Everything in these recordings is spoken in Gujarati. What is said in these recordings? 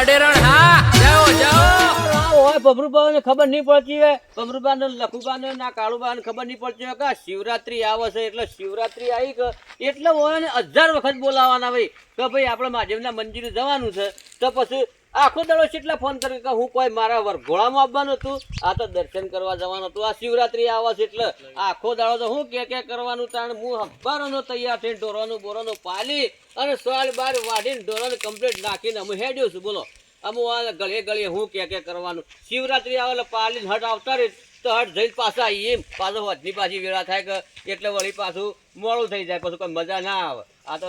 અડેરણ હા જાઓ જાઓ ઓય બબરુબાને ખબર નહીં પડતી હોય, બબરુબાને લખુબાને ના કાળુબાને ખબર નહીં પડતી હોય કે શિવરાત્રી આવે છે એટલે શિવરાત્રી આવી કે એટલે ઓને 1000 વખત બોલાવાના ભાઈ કે ભાઈ આપણે મહાદેવના મંદિરે જવાનું છે. તો પછી આખો દાડો કેટલા ફોન કરે કે હું કોઈ મારા વરઘોડામાં આવવાનું હતું, આ તો દર્શન કરવા જવાનું હતું, આ શિવરાત્રી આવે છે એટલે આખો દાડો તો હું કે કરવાનું તાણ હું હબ્બારોનો તૈયાર થઈને ઢોરોનું બોરોનું પાલી અને સોળ બાર વાઢીને ઢોરોને કમ્પ્લીટ નાખીને અમે હેડ્યો છું. બોલો અમુક ગળે ગળે હું કે કરવાનું. શિવરાત્રી આવે એટલે પાલીને હટ આવતા રહે તો હટ જઈને પાછા એમ પાછો વધની પાછી વેળા થાય કે એટલે વળી પાછું મોડું થઈ જાય, પછી કોઈ મજા ના આવે. આ તો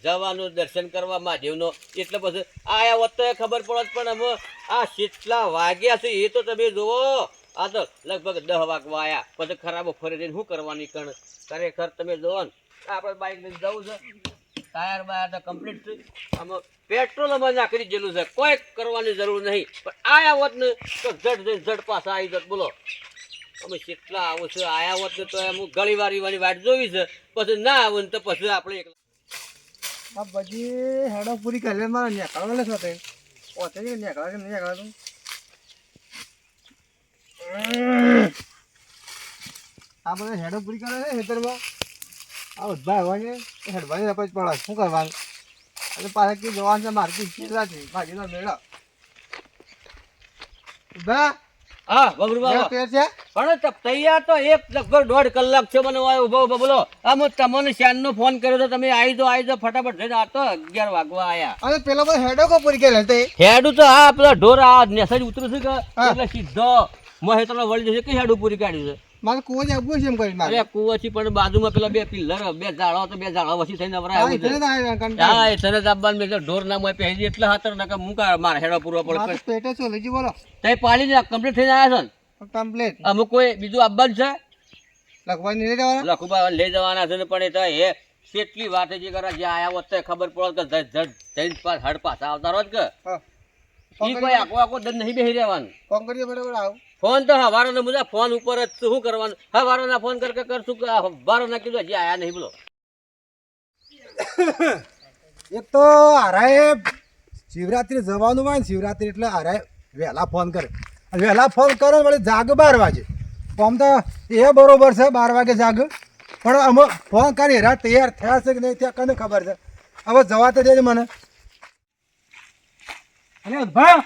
જવાનું દર્શન કરવા મહાદેવનો એટલે પછી આયા હોત તો ખબર પડત, પણ અમે આ કેટલા વાગ્યા છે એ તો તમે જુઓ. આ તો લગભગ 10 વાગવા આવ્યા, પછી ખરાબો ફરી જઈને શું કરવાની કણ ખરેખર તમે જુઓ ને. આપણે બાઇક લઈને જવું છે, ટાયર બાયર તો કમ્પ્લીટ છે, આમાં પેટ્રોલ અમે નાખી દીધેલું છે, કોઈ કરવાની જરૂર નહીં. પણ આયા હોત ને તો ઝટ જઈને ઝટ પાછા આવી જત. બોલો અમે કેટલા આવું છે, આયા હોત ને તો એમ ગળી વાળી વાટ જોવી છે, પછી ના આવું ને તો પછી આપણે એકલા આ બધી હેડો પૂરી કરી મારે નેકળવા લે સાથે ઓતે નેકળવા કે નહીં નેકળવા આ બધા હેડો પૂરી કરે છે ખેતરમાં. આ બધા આવવાને હેડવાની રપજ પડે શું કરવાનું. અને પાછા કે જવાનું છે માર્કેટ શિવરાત્રી ભાજીનો મેળો. ઉભા હા બબરુબા પેર છે પણ તૈયાર તો એક લગભગ 1.5 કલાક છે મને ઉભો બોલો. આમ તમને શ્યાનનો ફોન કર્યો તો તમે આવી જાઓ ફટાફટ જઈને. આ તો 11 વાગવા આયા. અને પેલો બધો હેડો કો પૂરી કરી લેતે હેડું તો હા પેલા ઢોર આ નેસજ ઉતરું છે કે એટલે સીધો મહેતનો વળી જશે કે હેડું પૂરી કાઢ્યું છે. મારે કુવા જવું છે એમ કરી મારે. અરે કુવાથી પણ બાજુમાં પેલા 2 પિલ્લર 2 ઝાડો તો 2 ઝાડો વસી થઈને નવરાય હા એટલે ના હા એ તને દાબાન મેં ઢોર ના મોય પહેરી એટલે હાતર નકા મુકા માર હેડો પૂરો પડે પેટે છો લેજી બોલો તઈ પાલી કમ્પ્લીટ થઈને આયા છો ને કમ્પ્લીટ. અમુક કોઈ બીજું આવવાનું છે લખવા નહીં જવાના લખુબા લઈ જવાના છે ને પણ એ તો એ કેટલી વાત જે કરે જે આયા હોત તો ખબર પડે કે જઈને પાસ હડ પાછા આવતા રોજ કે હા ઈ કોઈ આખો દન નહીં બેહી રહેવાનું. ફોન કરીએ બરાબર આવ ફોન તો હવારોનો મુજા ફોન ઉપર જ શું કરવાનું. હવારોના ફોન કરશું કે હવારોના કીધું હજી આયા નહીં. બોલો એક તો હારાએ શિવરાત્રી જવાનું હોય ને શિવરાત્રી એટલે હારાએ વહેલા ફોન કરે. વહેલા ફોન કરો વળી જાગ 12 વાગે. આમ તો એ બરોબર છે 12 વાગે જાગ, પણ અમે ફોન કરી હેરા તૈયાર થયા છે કે નહીં ત્યાં કને ખબર છે. હવે જવા તો દેજે મને. અને ભા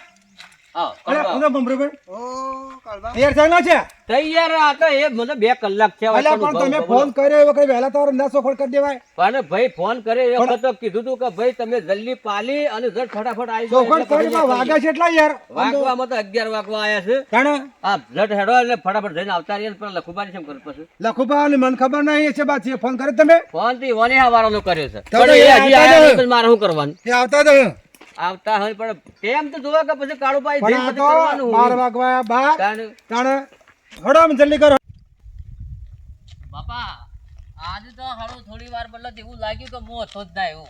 તૈયાર થયેલા છે તૈયાર આ તો એ મને 2 કલાક છે. પણ તમે ફોન કર્યો એ વખત વહેલા તમારે ના સોખડ કરી દેવાય. પણ ભાઈ ફોન કરે એ વખત તો કીધું તું કે ભાઈ તમે જલ્દી પાલી અને જટ ફટાફટ આવી જાઓ. સોખડ કરી વાગ્યા છે એટલા યાર વાગવામાં તો 11 વાગવા આયા છે. જાણે આ જટ હેડો એટલે ફટાફટ જઈને આવતા રહીએ. પણ લખુબાની શેમ કરે પછી લખુબા અને મને ખબર નહીં છે બાત છે. ફોન કરે તમે ફોન થી ઓને હવારોનો કર્યો છે. તો પણ એ એ હજી આવતા આયા જ નહીં, પછી મારે શું કરવાનું. એ આવતા જ આવતા હોય પણ તેમ તો જોવા કે પછી કાળુભાઈ પણ જેમ આ પછી તો કરવાનું 12 વાગવા બાર તાણ- તાણે હડો આમ જલ્દી કરો. બાપા આજે તો હારું થોડી વાર બદલા એવું લાગ્યું કે હું હતો જ ના એવું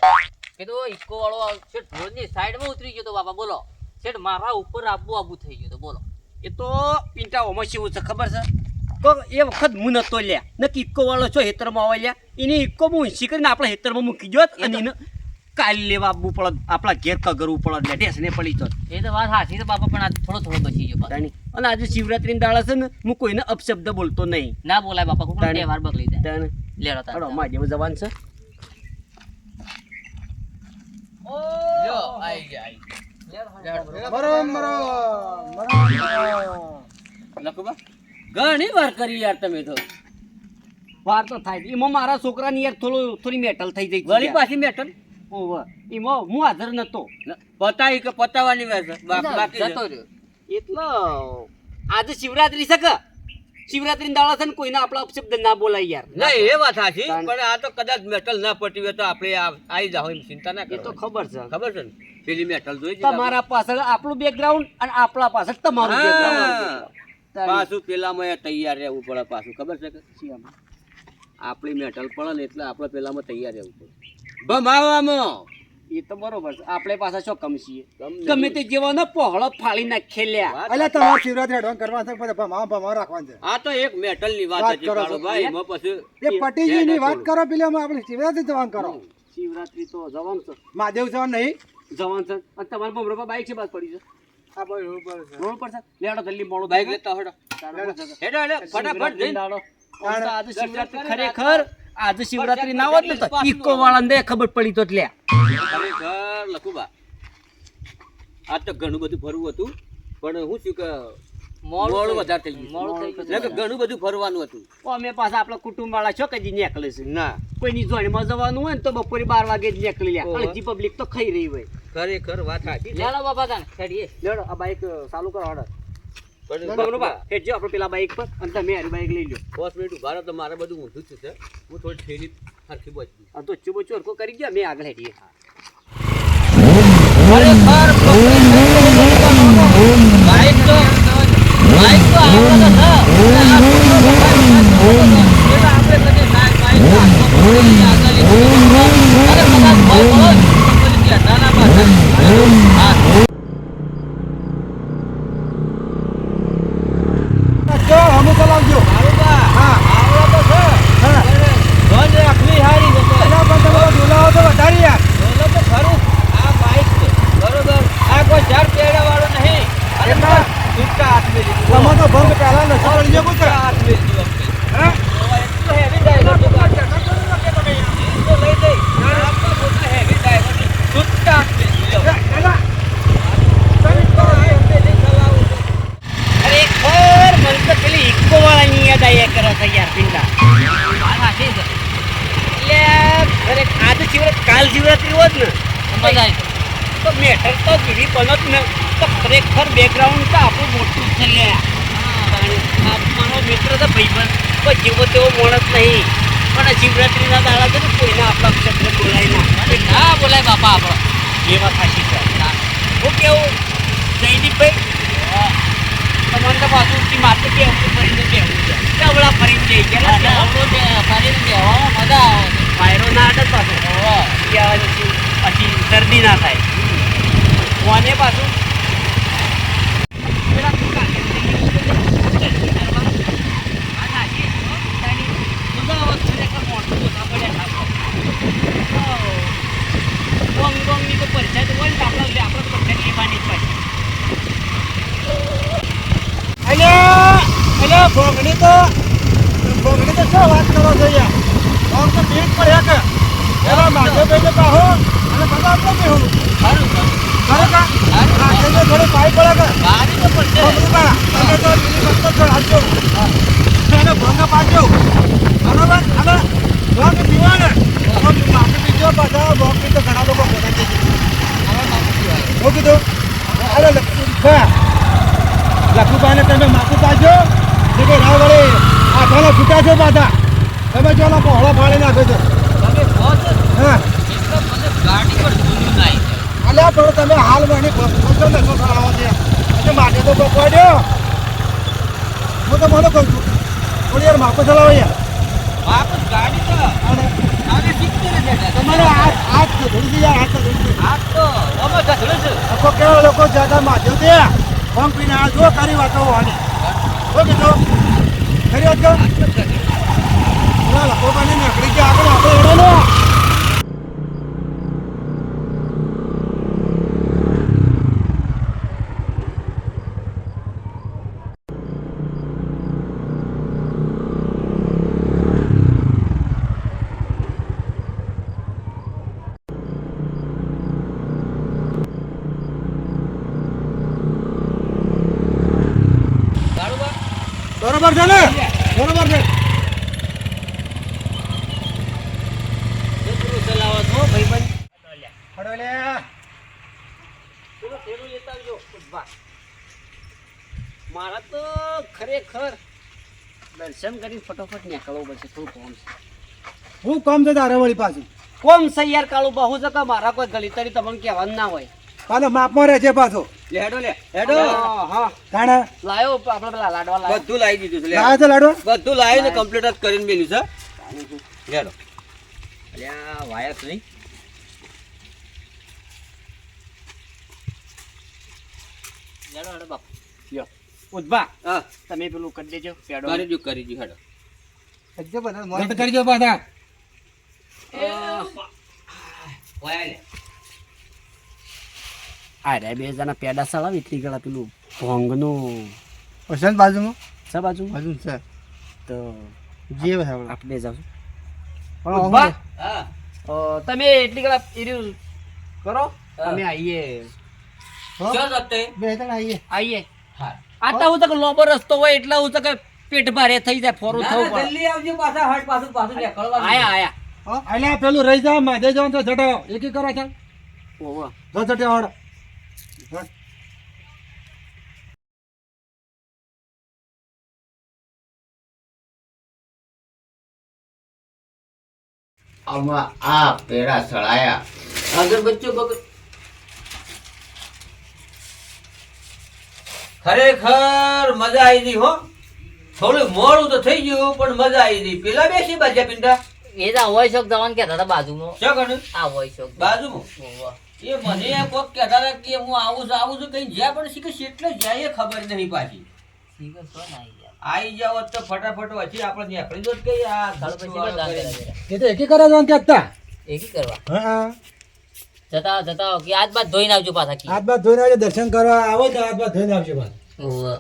કીધું ઈકો વાળો છેટ ઢોરની સાઈડમાં ઉતરી ગયો તો બાપા. બોલો છેટ મારા ઉપર આબુ થઈ ગયું તો બોલો. એ તો પિંટા ઓમાં શું છે ખબર છે તો એ વખત હું નતો લ્યા નક્કી ઇક્કો વાળો છો હેતરમાં આવે લ્યા એને ઇક્કો હું ઊંચી કરીને આપણા હેતરમાં મૂકી જોત અને એને કાલ લેવા આવવું પડે આપણા ઘેર કગરવું પડે ઢેસને પડી જત. એ તો વાત સાચી છે બાપા, પણ આજે થોડો બચી ગયો બાપા. અને આજે શિવરાત્રીની દાડા છે ને હું કોઈને અપશબ્દ બોલતો નહીં. ના બોલાય બાપા, કોઈ તાણે. તહેવાર બગડી જાય. તાણે. લેડો તારે. હાલો, મારે જેવું જવાન છે. લ્યો, આઈ ગયા. લખુબા ઘણી વાર કરી યાર તમે તો. વાર તો થાય એમાં મારા છોકરાની યાર થોડી મેટલ થઈ જઈ વળી પાછી મેટલ ઓવર એમાં હું હાજર નતો પતાવી કે પતાવવાની વાત છે. બાકી જતો રહ્યો. એટલે આજે શિવરાત્રી છે કે શિવરાત્રી દાડા છે ને કોઈને આપણા અપશબ્દ ના બોલાય યાર. નહીં એ વાત સાચી, પણ આ તો કદાચ મેટલ ના પટી હોય તો આપણે આવી જાવ એમ ચિંતા ના કરો. એ તો ખબર છે ને પેલી મેટલ જોઈ તમારા પાછળ આપણું બેકગ્રાઉન્ડ અને આપણા પાછળ તમારું બેકગ્રાઉન્ડ. પાછું પેલામાં તૈયાર રહેવું પડે. પાછું ખબર છે કે આપણી મેટલ પડે ને એટલે આપણે પેલામાં તૈયાર રહેવું પડે ભમાવામાં. એ તો બરોબર છે. આપણે પાછા શું કમસીએ ગમે તે જેવાનો પહોળો ફાળી નાખે લ્યા. અલ્યા તમારે શિવરાત્રી અડવાન કરવા છે પછી ભમા રાખવાનું છે. આ તો એક મેટલ ની વાત હતી કાળુભાઈ. એમાં પછી એ પટીજી ની વાત કરો પેલી આપણે શિવરાત્રી જવાનું કરો. શિવરાત્રી તો જવાનું છે. મહાદેવ જવાનું નહીં જવાન છે અને તમારા ભમરો પર બાઈક છે બાદ પડી છે આ ભાઈ રોડ પર છે. રોડ પર છે લેડો જલ્દી મોડું બાઈક થાય. લેતા હેડો હેડો હેડો ફટાફટ જઈને દાડો. આમ તો આજે દર્શન શિવરાત્રી કરી ખરેખર આજે શિવરાત્રી ના હોત ને તો ઇકો વાળાને દે ખબર પડી તો લે ખરેખર લખુબા આ તો ઘણું બધું ફરવું હતું પણ હું શું કે મોડું વધારે થઈ ગયું મોડું થઈ ગયું. એટલે કે ઘણું બધું ફરવાનું હતું અમે પાછા આપણા કુટુંબ વાળા છો કદી નીકળે છે ના કોઈની જોઈનમાં જવાનું હોય ને તો બપોરે 12 વાગે જ નીકળી લે ઓહો. અડધી પબ્લિક તો ખાઈ રહી હોય ખરેખર વાત સાચી છે. લેલો બાપા તાને હેડીએ લેડો આ બાઈક ચાલુ કરો હડો પણ બરોબર હેડજો આપણે પેલા બાઈક પર અને તમે હારી બાઈક લઈ લો 5 મિનિટ ઉભા રહો તો મારે બધું ઊંધું જ છે હું થોડી ઠેરી હરખી બચી આ તો ચુબો ચોરકો કરી ગયા મેં આગળ હેડીએ બાઈક તો આવડે તો આપણે કદી બાઈક આગળ જો અમે ચલાવજો હા આવડે તો છે હા ધન રાખવી હારી છે એના પણ તમે બોલાવો તો વધારી યાર બોલો તો ખરું આ બાઈક છે બરોબર આ કોઈ ઝાડ પેડા વાળો નહીં અરે એમાં છૂટા હાથ મેં લીધું તમે તો ભંગ પહેલા નશો કરી ગયો છે છૂટા હાથ મેં લીધું હા એટલો હેવી ડ્રાઈવર તો કાઢ તો લઈ જઈ આપણા પોતા હેવી ડ્રાઈવર છૂટા હાથ મેં લીધું એલા ખરેખર મને તો પેલી ઇકો વાળાની યાદ આવ્યા કરે છે યાર પિંડા વાત સાચી છે એટલે આજે કાલ શિવરાત્રી હોત ને મજા આવી તો મેટર તો બીડી બનત ને તો ખરેખર બેકગ્રાઉન્ડ તો આપણું મોટું છે લે આ મારો મિત્ર તો ભાઈબંધ કોઈ જેવો તેવો માણસ નહીં પણ આ શિવરાત્રીના દાડા છે ને કોઈને આપણા ક્ષેત્ર બોલાય ના ના બોલાય બાપા આપણો એવા ખાસી છે હું કેવું જયદીપભાઈ તમને તો પાછું માથે કે ફરીને બેહવું છે ડબલા ફરીને જઈ ગયા ફરીને બેહવામાં મજા આવે છે. વાયરો ના આડે પાછું ત્યાં પછી શરદી ના થાય કોને પાછું પેલા અલ્યા ભોગણી તો શું વાત કરો છો યાર આમ તો ભીડ પર હે કે એલા માથે બેઠે પાહો અને બધા આપણે બેહું ખરેખર આજે તો થોડી પાઈ પડે કે ગાડી તો પડશે બરોબર તમે તો પેલી વસ્તુ છોડાજો એને ભંગ પાડજો બરોબર અને ભોગ પીવાને માથે બીજો પાછા ભોગ પી તો ઘણા લોકો ભેગા થઈ જાય હું કીધું અરે લખુભાઈને તમે માથું પાડજો કે રાવ વળે આ થોડા છૂટા છો પાછા તમે જો પહોળો ફાડી નાખો છો તમે કહો છો હા એટલે મને ગાડી પર ધૂળ્યું નાઈ જાય અલ્યા પણ તમે હાલ વણી નશો કરાવો છે એટલે માટે તો પકવાડ્યો હું તો મને કહું છું થોડી યાર માપો ચલાવો યાર વાપસ ગાડી તો આગે શીખતી નથી તમારે હાથ ધોડી યાર હાથ ધોડી આ તો અમે ધસડે છે આખો કેવા લોકો જ્યાદા માધ્યો છે ફોન પીને આ જો કરી વાતો હોવાની હો કીધું ખરી વાત કહું લખો પાણી નીકળી ગયા આગળ આપણે એડો બરોબર છે ને બરોબર છે કેટલું ચલાવો છો ભાઈબંધ હડો લે પેલું થેલું લેતા આવજો ઉભા. મારા તો ખરેખર દર્શન કરીને ફટોફટ નીકળવું પડશે થોડું કોમ છે હું કામ છે તારે વળી પાછું કોમ છે યાર કાળું બહુ છે કે મારા કોઈ ગલીતરી તમને કહેવાનું ના હોય પાછો માપમાં રહે છે પાછો લે હેડો હા તાણે લાયો આપણે પેલા લાડવા લાયો બધું લાવી દીધું છે લે લાવે છે લાડો બધું લાવી ને કમ્પ્લીટ જ કરીને મેલ્યું છે હેડો અલ્યા વાયસ નહીં જાડો હેડો બાપ લ્યો ઉદ્ભા હા તમે પેલું કરી દેજો પેડો કરી દઉં હેડો સજ્જો બધા મોટ કરજો પાછા વાયા લે અરે બે જણા પેડા સળાવ એટલી ગળા પેલું ભોંગનું પસંદ બાજુમાં છે બાજુ બાજુ છે તો જે આપણે આપણે જાઉં પણ ઉભા. હા તમે એટલી ગળા એર્યું કરો અમે આવીએ ચો જતે બે ત્રણ આવીએ આવીએ હા આતા હું તો લોબો રસ્તો હોય એટલે હું તો કે પેટ ભારે થઈ જાય ફોરું ના, થવું ના, પડે જલ્દી આવજો પાછા હટ પાછું નીકળવાનું. આયા આયા એટલે પેલું રહી જા માધે જવાનું તો જટો એકી કરો છે ઓવા જો જટે વાળ આમાં આ પેડા સળાયા અગરબત્તીઓ ખરેખર મજા આવી ગઈ હો થોડું મોડું તો થઈ ગયું પણ મજા આવી ગઈ પેલા બેસી બાજ્યા પિંડા એ તો હોય શોખ જવાનું કહેતા હતા બાજુમાં શું કરું આ હોય શોખ બાજુમાં ઓવા. એ મને કોક કહેતા હતા કે હું આવું છું કઈ જ્યાં પણ શીખે એટલે જાય એ ખબર નહીં પાછી શીખર છો ને આઈ ગયા. આવી જાવ તો ફટાફટ વચ્ચે આપણે નીકળી દો કઈ આ ચાલો પછી બધા દાન કર્યા કર્યા. એ તો એકી કરે જવાનું કેતા એકી કરવા હા જતા જતા કે આજ બાદ ધોઈને આવજો પાછા કી હાથ બાદ ધોઈને આવજો દર્શન કરવા આવો તો હાથ બાદ ધોઈને આવજો બાદ ઓવા.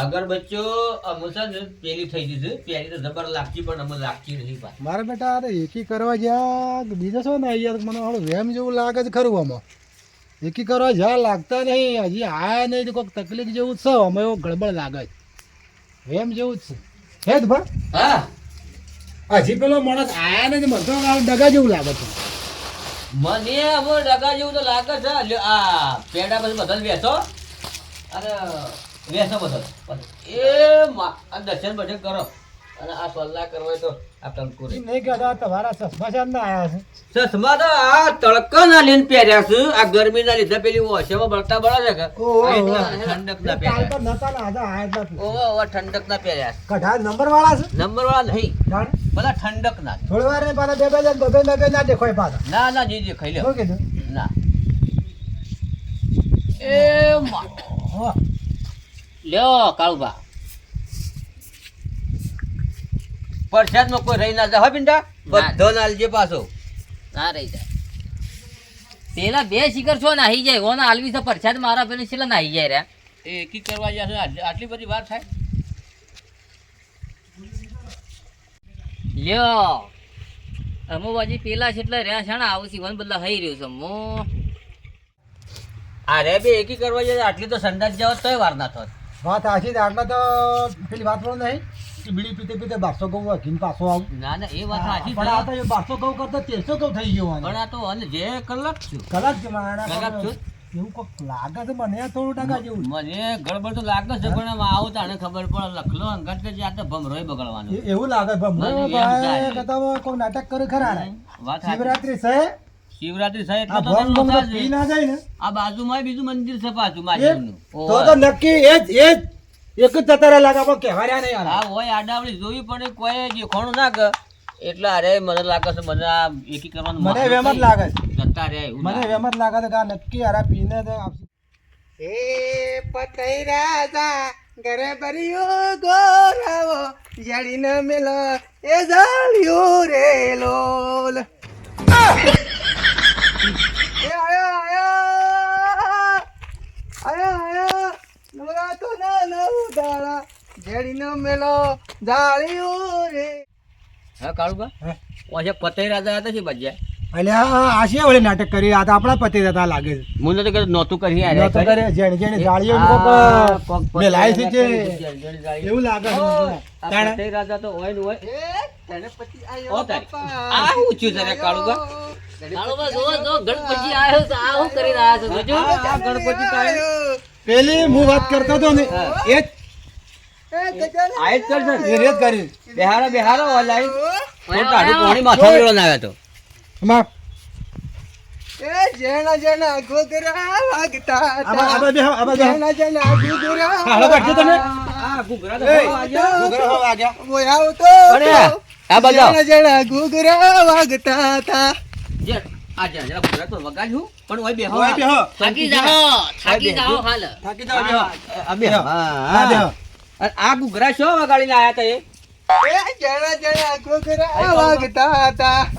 અગરબત્તીઓ અમુસા ને પેલી થઈ ગઈ છે પેલી તો જબર લાગતી પણ અમે લાગતી નહીં પાછી મારા બેટા અરે એકી કરવા જ્યાં બીજો છો ને અહીંયા મને હાલો વેમ જેવું લાગે છે ખરું આમાં એકી કરવા જ્યાં લાગતા નહીં હજી આયા નહીં તો કોઈક તકલીફ જેવું જ છે અમે એવું ગડબડ લાગે છે વેમ જેવું જ છે હે જ ભા હા હજી પેલો માણસ આયા નહીં તો મને તો હાલ ડગા જેવું લાગે છે મને હવે ડગા જેવું તો લાગે છે લ્યો, આ પેડા પછી બદલ બેસો અને બેસો બદલ એ આ દર્શન બધે કરો અને આ સલ્લા કરવો હોય તો આ કંકુરી એમ નહીં કહેતા તમારા ચશ્મા છે ને આયા છે ચશ્મા તો આ તડકા ના લઈને પહેર્યા છે આ ગરમી ના લીધે પેલી ઓછેમાં બળતા બળે છે કે ઓહો, એટલે ઠંડક ના કાલ પહેર્યા પર નતા ને આજે આયા જ નથી ઓહો ઓહો ઠંડક ના પહેર્યા કઢા નંબર વાળા છે નંબર વાળા નહીં જાણે બધા ઠંડક ના થોડી વાર ને પાછા બે ના દેખાય પાછા ના ના જી ખાઈ લ્યો શું કીધું ના એ મા હો લ્યો કાળુબા પરસાદમાં કોઈ રહી ના જાય હો પિંડા બધો નાલજે પાછો ના રહી જાય પેલા બે શિખર છો ને આઈ જાય ઓના આલવી છે પરસાદ મારા પેલી છેલ્લા ના આઈ જાય રે એ એકી કરવા જશે આટલી બધી વાર થાય લ્યો અમુબાજી પેલા છે એટલે રહ્યા છે ને આવું સીવન બદલા હઈ રહ્યું છે મો અરે બે એકી કરવા જશે આટલી તો સંડાસ જાવ તોય વાર ના થાય વાત આશી આટલા તો પેલી વાત પણ નહીં કે બીડી પીતે પીતે 1200 ઘઉં વાગીને પાછો આવું ના ના એ વાત સાચી પણ આ છે તો 1200 ઘઉં કરતા 1300 ઘઉં થઈ ગયો પણ આ તો અને જે કલાક છું કલાક છે મારા કલાક છું એવું કોક લાગે છે મને થોડું ટકા જેવું મને ગડબડ તો લાગે છે પણ આમ આવું તાણે ખબર પડે લખલો અંગત કે જે આ તો ભમરોય બગડવાનો એવું લાગે મને એમ ભાઈ થાય. કહેતા કોઈ નાટક કરે ખરા ને વાત સાચી. શિવરાત્રી છે શિવરાત્રી થાય આ એટલે તો ભંગ તમને ભંગ તો મજા પી જ. ના જાય ને આ બાજુમાં બીજું મંદિર છે પાછું એ માજીનું. તો નક્કી એ જ એક જ જતા રહ્યા લાગે પણ કહેવા રહ્યા નહીં આ હોય આડાવડી જોવી પડે કોઈ દેખાણું ના કર એટલે અરે મને લાગે છે મને આ એકી કરવાનું મને મહત્વ વેમ જ નહીં. લાગે છે જતા રહ્યા એવું મને લાગે. વેમ જ લાગે છે કે આ નક્કી હારા પીને તો આપશે એ પતઈ રાજા ઘરે બરિયો ગોરાવો જડીને મેલો એ જાળ્યો રે લોલ એ આયો નવરા તો ના નવ દાડા જડીને મેલો જાળ્યો રે હા કાળુબા હે? ઓછે પતઈ રાજા હતા છે બજ્યા એટલે આ છે વળી નાટક કરી આ તો આપણા પતિ જતા લાગે છે મને તો કીધું નહોતું કરી આરે. નહોતું કરે જેને જેને જાળીઓ આ કોક કોક પતઈ મેલાય છે રાજા જે કરી જેને જેને જાળી. એવું લાગે છે આ તાણે. પતઈ રાજા તો હોય ને હોય ઓ તારી. આ ઊંચું છે રે કાળુબા. કાળુબા જો જો ગણપતિ આવ્યો છે આ હું કરીને આવ્યા છો જોજો આ ગણપતિ તારે. પેલી હું વાત કરતો હતો ને એ જ આ જ કરશે ને. એ રેત કરી બેહારો બેહારો ઓલાઈ પણ તારું પાણી માથા મેળો ના આવ્યો તો અમાર હાલો કાઢજો તમે આ ઘૂઘરા તો એ, બહુ વાગ્યા. ઘૂઘરા વાગ્યા. અરે, આ બજાવ. જે, આ જરા ઘૂઘરા તો વગાડ્યું, પણ ઓય બેહો. ઓય બેહો. થાકી જાઓ હાલ થાકી જાઓ, બેહો. આ બેહો. હા, હા, બેહો. અને આ ઘૂઘરા શો વગાડીને આયા તા એ?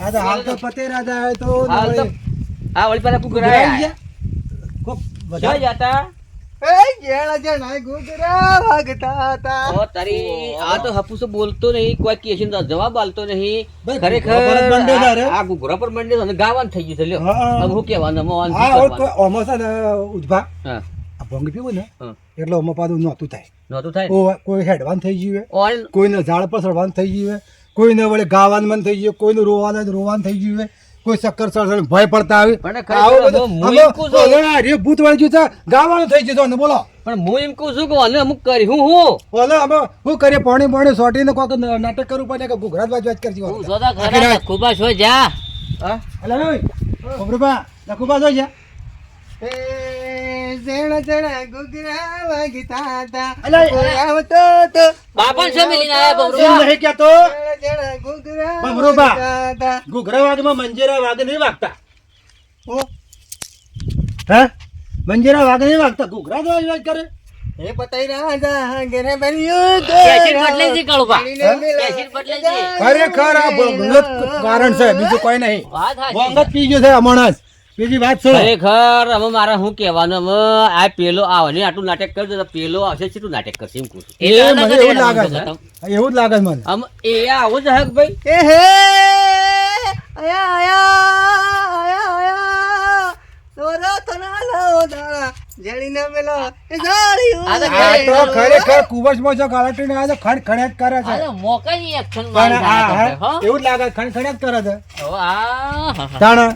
આ તો હાલ તો પતે રાજા હોય તો હાલ તો આ વળી પાછા કુકરા આવી ગયા. કોક વધારે જય જાતા ઓ તારી આ તો હપુસો બોલતો નહીં, કોઈ question નો જવાબ આલતો નહીં. ભાઈ, ખરેખર ઘૂઘરા પર જ બંધ્યો છે રે. આ ઘૂઘરા પર બંધ્યો છે અને ગાવાનું થઈ ગયું છે લ્યો. હા. હવે હું કહેવાનું, મોવાનું, આ શું હોય કરવાનું? કોઈ ઓમો છે ને ઉજભા હા, આ ભંગ પીવું ને હા. એટલે ઓમો પાછું નહોતું થાય. નહોતું થાય ને? કોઈ હેડવાન થઈ ગયું હોય, ઓન કોઈને ઝાડ પર ચડવાનું થઈ ગયું હોય, કોઈને વળી ગાવાનું મન થઈ ગયું, કોઈનું રોવાનું થઈ ગયું હોય, કોઈ ચક્કર ચડવાનું ભય પડતા આવે. પણ ખરેખર આવું બધું હું આમાં એમ કહું છું. ઓલો આ રે ભૂત વળી ગયું છે, ગાવાનું થઈ ગયું છે ને બોલો. પણ હું એમ કહું છું કે આને અમુક કરી હું ઓલો આમાં શું કરીએ, પાણી સોટીને કોઈક નાટક કરવું પડે કે ગુજરાત બાજુ કરજી તું જોતા ખરા ખુબા છો જા હા? ખબરબા લખુબા જો છે બાપા છે મિલીને આયા એમ બબરુબા નહીં કહેતો. બબરુબા, ઘૂઘરા વાઘમાં મંજીરા વાઘ નહીં વાગતા. હે મંજીરા વાઘ નહીં વાગતા, ઘૂઘરા જ વાગ કરે. કેસીર બદલે છે કાળુબા કેસીર બદલે છે ખરેખર આ ભોંગનું જ કારણ છે, બીજું કોઈ નહીં. વાત ભોંગ હાચી જ પી ગયો છે હમણાં જ. બીજી વાત છે ખરેખર અમે મારા શું કહેવાનું, અમે આ પેલો આવે આટલું નાટક કરજો તો પેલો આવશે કેટલું નાટક કરશે એમ કહું છું. એ મને એવું જ લાગે છે, એવું જ લાગે છે મને. આમ એ આવો જ હક ભાઈ. આ તો આ તો ખરેખર કુવસમાં જો ગાળાટીને આ તો ખણખણ્યા જ કરે છે. અરે મોકાની એક્શન પણ મારી આ નાખે હા, હો એવું જ લાગે ખણખણ્યા જ કરે છે. ઓ આ તાણે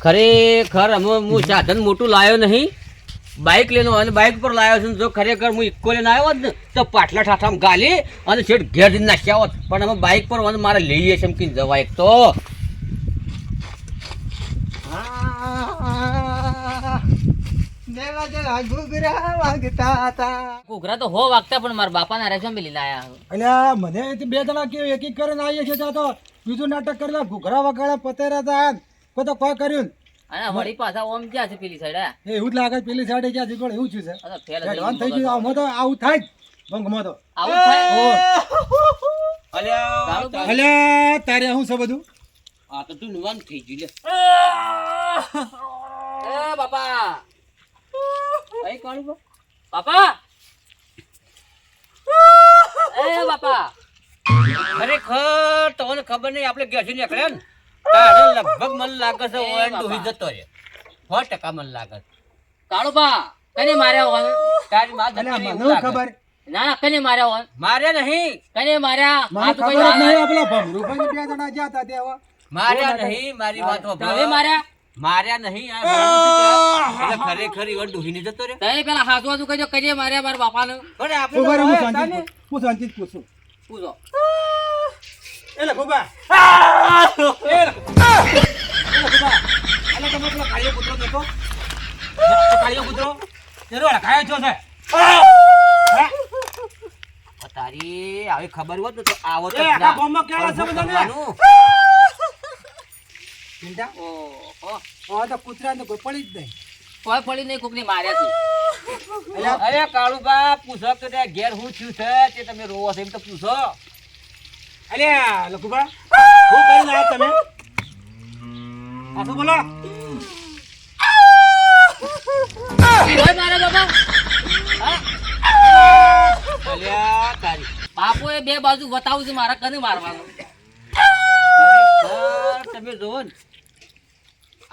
ખરેખર અમે હું સાધન મોટું લાવ્યો નહીં, બાઇક લઈને અને બાઇક પર લાવ્યો છું. જો ખરેખર હું ઇક્કો લઈને આવ્યો હોત ને તો પાટલા ઠાઠામાં ગાલી અને છેટ ઘેર જઈને નાખ્યા હોત. પણ અમે બાઇક પર અને મારે લઈએ છે એમ કીને જવાય એક તો ઘૂઘરા તો હો વાગતા પણ મારા બાપાના રેશમ મિલીને આયા અલ્યા મને એ બે જણા કેવું એક એક કરીને આવીએ છીએ ત્યાં તો બીજું નાટક કરેલા ઘૂઘરા વગાડ્યા પતેરા હતા કોઈ તો કોઈ કર્યું ને. અને વળી પાછા ઓમ જ્યાં છે પેલી સાઈડ એ એવું જ લાગે છે, પેલી સાઈડે ક્યાં જીગોળ એવું થયું છે. આ ફેલ એડવાન્સ થઈ ગયું આમાં તો આવું થાય જ ભંગમાં તો. આવું થાય અલ્યા તારે શું છે બધું? આ તો તું નવાનું થઈ ગયું લે. એ બાપા અહીં કોણ ઉભો? બાપા એ બાપા ખરેખર તમને ખબર નહીં, આપણે ઘેરથી નીકળ્યા ને તારે લગભગ મને લાગે છે ઓયન ડૂહી જતો રહે. 100% મને લાગે છે. કાળુબા કને માર્યા હોન તારી માં જતી અલ્યા રહી મને એવું લાગે. ખબર, ના ના કને માર્યા હોન માર્યા નહીં, કને માર્યા મને હાથ ખબર જ ઉપાડી નહીં. આપેલા ભમરૂભાઈ બે જણા જ્યાં હતા ત્યાં માર્યા નહીં, મારી વાત તમે સાંભળો. માર્યા માર્યા નહીં. આ ભણું શું કહેવાય? એટલે ખરેખર ઈવન ડૂહીને જતો રહે. તમે પેલા હાથું હાથું કહેજો કને માર્યા મારા બાપાને પણ આપણે ઉભા તો રહો, હું હતા ને. શાંતિથી હું શાંતિથી પૂછું. પૂછો એટલે ખોબા તારી આવી ખબર હોત ને તો આવો તો આખા ના. ગામમાં કેવા છે બધાને? કરવાનું. ચિંતા ઓહો તો કૂતરાને કોઈ પડી જ નહીં. કોઈ પડી નહીં કોકની માર્યા છે અરે કાળુબા પૂછો કે તે ઘેર હું થયું છે તે તમે રોવો છો એમ તો પૂછો. અલ્યા લખુબા શું કરીને આયા તમે? આ શું બોલો? કોઈ માર્યા બાપા અલ્યા તારી બાપોએ બે બાજુ બતાવું છે મારા કને મારવાનું ખરેખર તમે જોવો ને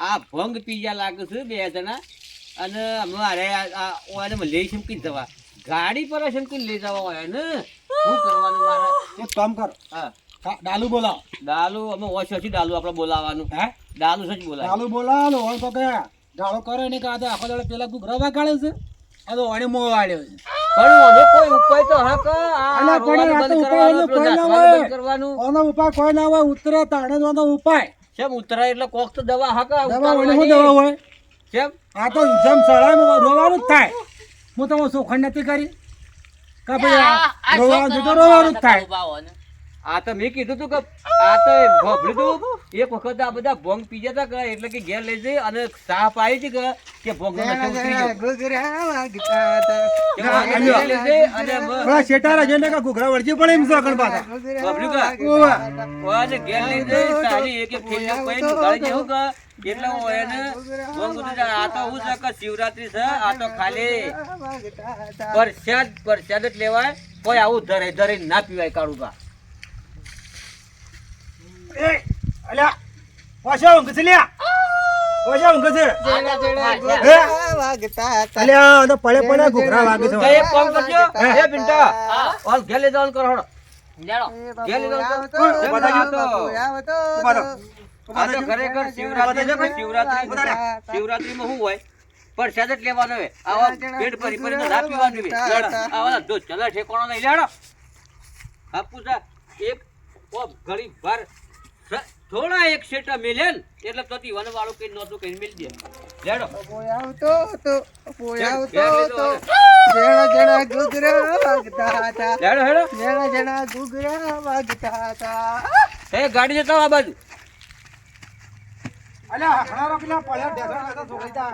આ ભંગ પીજા લાગે છે બે જણા અને અમારે ઓને લઈ શમકી જવા ગાડી પર શમકી લઈ જવા હોય ને શું કરવાનું મારે? એક કામ કર, હા ડાલુ બોલાવો. ડાલુ અમે ઓછોથી ડાલુ આપણે બોલાવાનું. હે ડાલુ જ બોલાય. ડાલુ બોલાવો હોય તો કે ડાળો કરે ને કે આ તો આખો દાડો પેલા ઘૂઘરા વગાડે છે, આ તો વાણી મોં વાળ્યો છે. પણ ઓનો કોઈ ઉપાય તો હક અલા પણ આ તો ઉપાય એનો કોઈ ના હોય. કરવાનું ઓનો ઉપાય કોઈ ના હોય, ઉતરે તાણે જ ઓનો ઉપાય. કેમ ઉતરાય એટલે કોક તો દવા હક દવા વળી શું દવા હોય? કેમ આ તો જેમ સળાય રોવાનું જ થાય. હું તમે શોખંડ નથી કરી કે ભાઈ આ રોવાનું છે તો રોવાનું જ થાય. આ તો મેં કીધું તું કે આ તો ભોભળ્યું તું એક વખત આ બધા ભોંગ પી જતા કે એટલે કે ઘેર લઈ જઈ અને સાહ પાઈ હતી કે ભોંગ ઘેર લઈ જઈ અને થોડા શેટારા જોઈને કે ઘૂઘરા વળજી પડે એમ છો આગળ પાછા ભોભળ્યું કે ઓને ઘેર લઈ જઈ સારી એક ફેરીઓ પૈન ઉગાડી જેવું કે એટલે ઓને ભોંગ ઉડી આ તો હું છે કે શિવરાત્રી છે આ તો ખાલી પરસાદ જ લેવાય કોઈ આવું ધરે ના પીવાય કાળુબા એ અલ્યા પાછો ઊંઘ છે લ્યા પાછો ઊંઘ છે અલ્યા તો પડે પડે ઘૂઘરા વાગે છે તો એક કામ કરજો એ પિન્ટા ઓલ ઘેર લઈ જવાનું કરો હળો જાણો ઘેર લઈ જવાનું કરો આ તો ખરેખર શિવરાત્રી છે કે શિવરાત્રીમાં શું હોય પ્રસાદ જ લેવાનો હોય આવા પેટ ભરી ભરી ના પીવાનું હોય આવા જો ચલા ઠેકોણો નહીં લેડો આપુસા એક ઓ ઘડી ભર થોડા એક સેટા મેલે ને એટલે તો વન વાળું કઈ નોતું કઈ મેલ દે લેડો લેડો ગાડી જતા આ બાજુ અલ્યા હખણારો પેલા પડ્યા ઢેસણ છોકરી તા